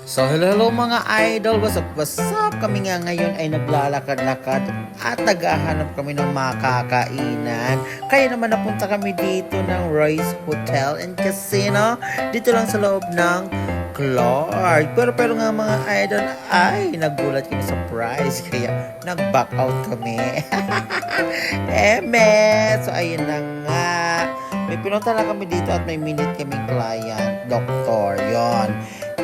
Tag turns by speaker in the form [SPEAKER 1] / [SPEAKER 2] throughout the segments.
[SPEAKER 1] So hello mga idol, what's up? Kami nga ngayon ay naglalakad-lakad at naghahanap kami ng makakainan. Kaya naman napunta kami dito ng Royce Hotel and Casino. Dito lang sa loob ng Clark. Pero nga mga idol ay nagulat kami sa price. Kaya nag-back out kami. So ayun na nga. May pinunta lang kami dito at may minute kaming client, doktor, yon.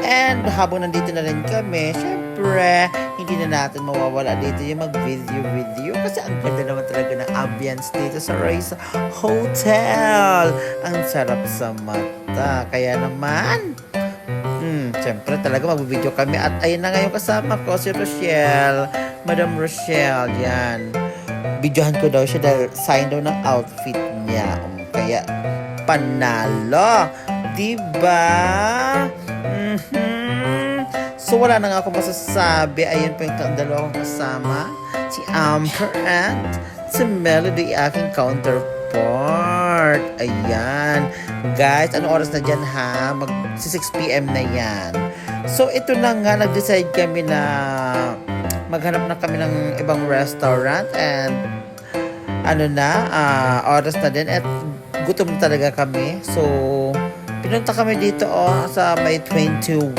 [SPEAKER 1] And habang nandito na rin kami, syempre, hindi na natin mawawala dito yung mag-video kasi ang ganda naman talaga ng ambience dito sa Royce Hotel. Ang sarap sa mata. Kaya naman, syempre talaga mag-video kami. At ayun na ngayon kasama ko si Rochelle, Madam Rochelle, yan. Videohan ko daw siya dahil sign daw ng outfit niya. Kaya, panalo. Diba? So wala na nga ako masasabi. Ayun pa yung dalawang kasama, si Amber and si Melody, aking counterpart. Ayan guys, ano oras na dyan ha? Mag 6 PM na yan. So ito na nga, nag-decide kami na maghanap na kami ng ibang restaurant. And oras na din at gutom na talaga kami. So pinunta kami dito sa may 21.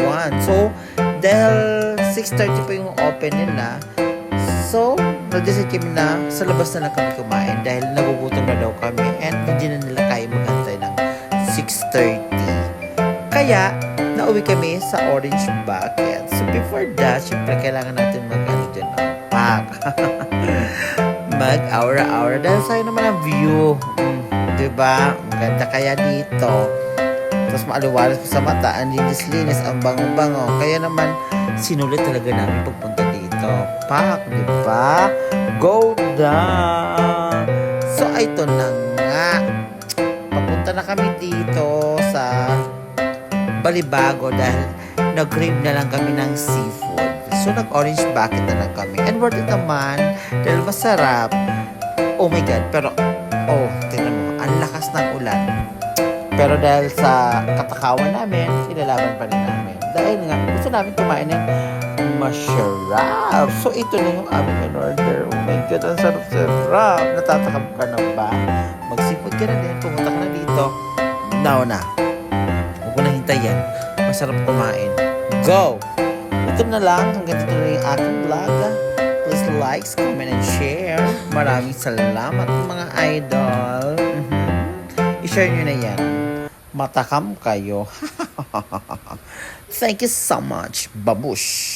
[SPEAKER 1] So dahil 6:30 pa yung open nila, so nag-decide kami na sa labas na lang kami kumain dahil nagugutom na daw kami and hindi na nila kaya magantay ng 6:30. Kaya nauwi kami sa Orange Bucket. So before that, syempre kailangan natin mag-aura-aura dahil sa'yo naman ang view. Diba? Ang ganda kaya dito. Tapos maaliwalas pa sa mata, ang linis-linis, ang bango-bango. Kaya naman, sinulit talaga namin pagpunta dito. Diba? Go down! So, ito na nga. Papunta na kami dito sa Balibago dahil nag-crave na lang kami ng seafood. So, nag-orange bucket na lang kami. And worth it naman dahil masarap. Oh my God. Pero, tingnan mo, ang lakas ng ulan. Pero dahil sa katakawan namin, ilalaban pa rin namin. Dahil nga, gusto namin kumain ng masarap. So, ito na yung aming in-order. Oh my God, ang sarap-sarap. Natatakam ka na ba? Mag-seafood ka na din. Pumunta ka na dito. Now na. Huwag mo na hintayin. Masarap kumain. Go! Ito na lang. Hanggang dito na yung aking vlog. Please like, comment, and share. Maraming salamat mga idol. I-share nyo na yan. Matakam kayo. Thank you so much. Babush!